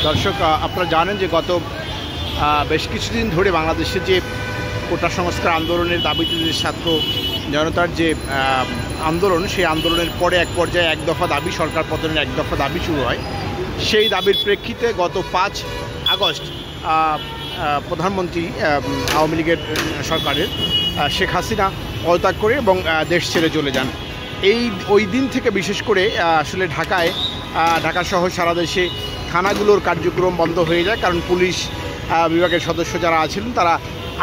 দর্শক, আপনারা জানেন যে গত বেশ কিছুদিন ধরে বাংলাদেশে যে কোটা সংস্কার আন্দোলনের দাবিতে যে ছাত্র জনতার যে আন্দোলন, সেই আন্দোলনের পরে এক পর্যায়ে এক দফা দাবি, সরকার পতনের এক দফা দাবি শুরু হয়। সেই দাবির প্রেক্ষিতে গত 5 আগস্ট প্রধানমন্ত্রী আওয়ামী লীগের সরকারের শেখ হাসিনা পদত্যাগ করে এবং দেশ ছেড়ে চলে যান। ওই দিন থেকে বিশেষ করে আসলে ঢাকা সহ সারা দেশে থানাগুলোর কার্যক্রম বন্ধ হয়ে যায়, কারণ পুলিশ বিভাগের সদস্য যারা আছিলেন তারা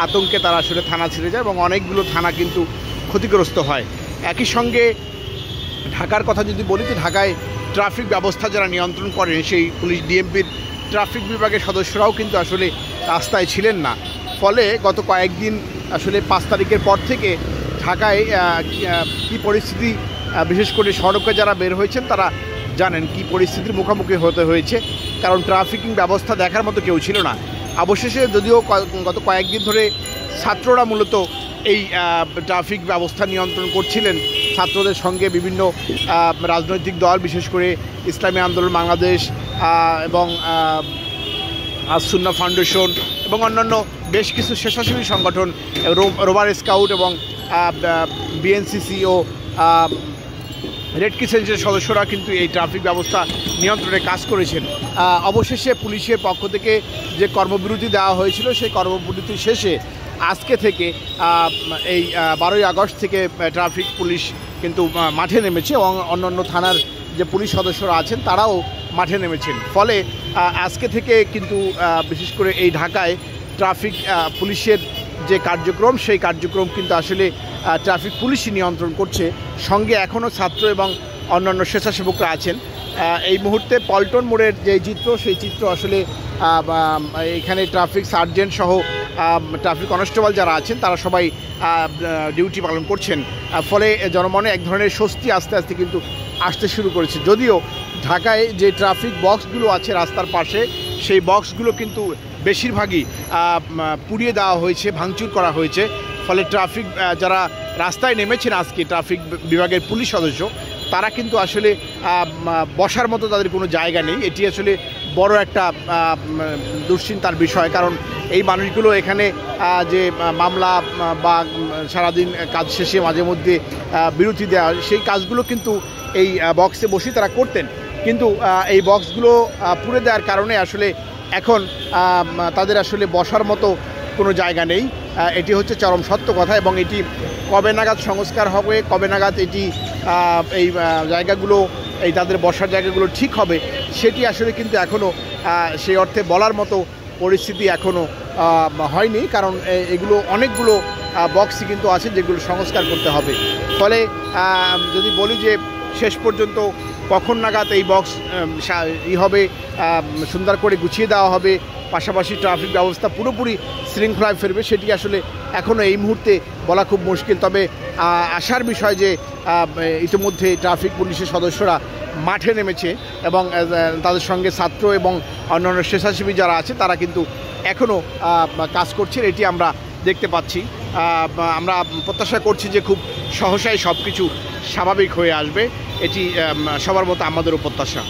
আতঙ্কে তারা আসলে থানা ছেড়ে যায় এবং অনেকগুলো থানা কিন্তু ক্ষতিগ্রস্ত হয়। একই সঙ্গে ঢাকার কথা যদি বলি, তো ঢাকায় ট্রাফিক ব্যবস্থা যারা নিয়ন্ত্রণ করেন সেই পুলিশ ডিএমপির ট্রাফিক বিভাগের সদস্যরাও কিন্তু আসলে রাস্তায় ছিলেন না। ফলে গত কয়েকদিন আসলে 5 তারিখের পর থেকে ঢাকায় কী পরিস্থিতি, বিশেষ করে সড়কে যারা বের হয়েছেন তারা জানেন কি পরিস্থিতির মুখোমুখি হতে হয়েছে, কারণ ট্রাফিকিং ব্যবস্থা দেখার মতো কেউ ছিল না। অবশেষে যদিও গত কয়েকদিন ধরে ছাত্ররা মূলত এই ট্রাফিক ব্যবস্থা নিয়ন্ত্রণ করছিলেন, ছাত্রদের সঙ্গে বিভিন্ন রাজনৈতিক দল, বিশেষ করে ইসলামী আন্দোলন বাংলাদেশ এবং আস-সুন্নাহ ফাউন্ডেশন এবং অন্যান্য বেশ কিছু স্বেচ্ছাসেবী সংগঠন, রোভার স্কাউট এবং বিএনসিসি ও রেড ক্রিসেন্টের সদস্যরা কিন্তু এই ট্রাফিক ব্যবস্থা নিয়ন্ত্রণে কাজ করেছেন। অবশেষে পুলিশের পক্ষ থেকে যে কর্মবিরতি দেওয়া হয়েছিল, সেই কর্মবিরতি শেষে আজকে থেকে এই 12ই আগস্ট থেকে ট্রাফিক পুলিশ কিন্তু মাঠে নেমেছে এবং অন্যান্য থানার যে পুলিশ সদস্যরা আছেন তারাও মাঠে নেমেছেন। ফলে আজকে থেকে কিন্তু বিশেষ করে এই ঢাকায় ট্রাফিক পুলিশের যে কার্যক্রম, সেই কার্যক্রম কিন্তু আসলে ট্রাফিক পুলিশই নিয়ন্ত্রণ করছে। সঙ্গে এখনও ছাত্র এবং অন্যান্য স্বেচ্ছাসেবকরা আছেন। এই মুহূর্তে পল্টন মোড়ের যে চিত্র, সেই চিত্র আসলে এখানে ট্রাফিক সার্জেন্ট সহ ট্রাফিক কনস্টেবল যারা আছেন তারা সবাই ডিউটি পালন করছেন। ফলে জনমনে এক ধরনের স্বস্তি আস্তে আস্তে কিন্তু আসতে শুরু করেছে। যদিও ঢাকায় যে ট্রাফিক বক্সগুলো আছে রাস্তার পাশে, সেই বক্সগুলো কিন্তু বেশিরভাগই পুড়িয়ে দেওয়া হয়েছে, ভাঙচুর করা হয়েছে। ফলে ট্রাফিক যারা রাস্তায় নেমেছেন আজকে, ট্রাফিক বিভাগের পুলিশ সদস্য, তারা কিন্তু আসলে বসার মতো তাদের কোনো জায়গা নেই। এটি আসলে বড় একটা দুশ্চিন্তার বিষয়, কারণ এই মানুষগুলো এখানে যে মামলা বা সারাদিন কাজ শেষে মাঝে মধ্যে বিরতি দেওয়া, সেই কাজগুলো কিন্তু এই বক্সে বসে তারা করতেন। কিন্তু এই বক্সগুলো পুড়ে দেওয়ার কারণে আসলে এখন তাদের আসলে বসার মতো কোনো জায়গা নেই। এটি হচ্ছে চরম সত্য কথা। এবং এটি কবে নাগাদ সংস্কার হবে, কবে নাগাদ এটি এই জায়গাগুলো, এই তাদের বসার জায়গাগুলো ঠিক হবে, সেটি আসলে কিন্তু এখনও সেই অর্থে বলার মতো পরিস্থিতি এখনও হয়নি, কারণ এগুলো অনেকগুলো বক্সই কিন্তু আছে যেগুলো সংস্কার করতে হবে। ফলে যদি বলি যে শেষ পর্যন্ত কখন নাগাদ এই বক্স হবে, সুন্দর করে গুছিয়ে দেওয়া হবে, পাশাপাশি ট্রাফিক ব্যবস্থা পুরোপুরি শৃঙ্খলায় ফিরবে, সেটি আসলে এখনও এই মুহূর্তে বলা খুব মুশকিল। তবে আশার বিষয় যে ইতিমধ্যে ট্রাফিক পুলিশের সদস্যরা মাঠে নেমেছে এবং তাদের সঙ্গে ছাত্র এবং অন্যান্য স্বেচ্ছাসেবী যারা আছে তারা কিন্তু এখনও কাজ করছেন, এটি আমরা দেখতে পাচ্ছি। আমরা প্রত্যাশা করছি যে খুব সহসাই সব কিছু স্বাভাবিক হয়ে আসবে, এটি সবার মতো আমাদেরও প্রত্যাশা।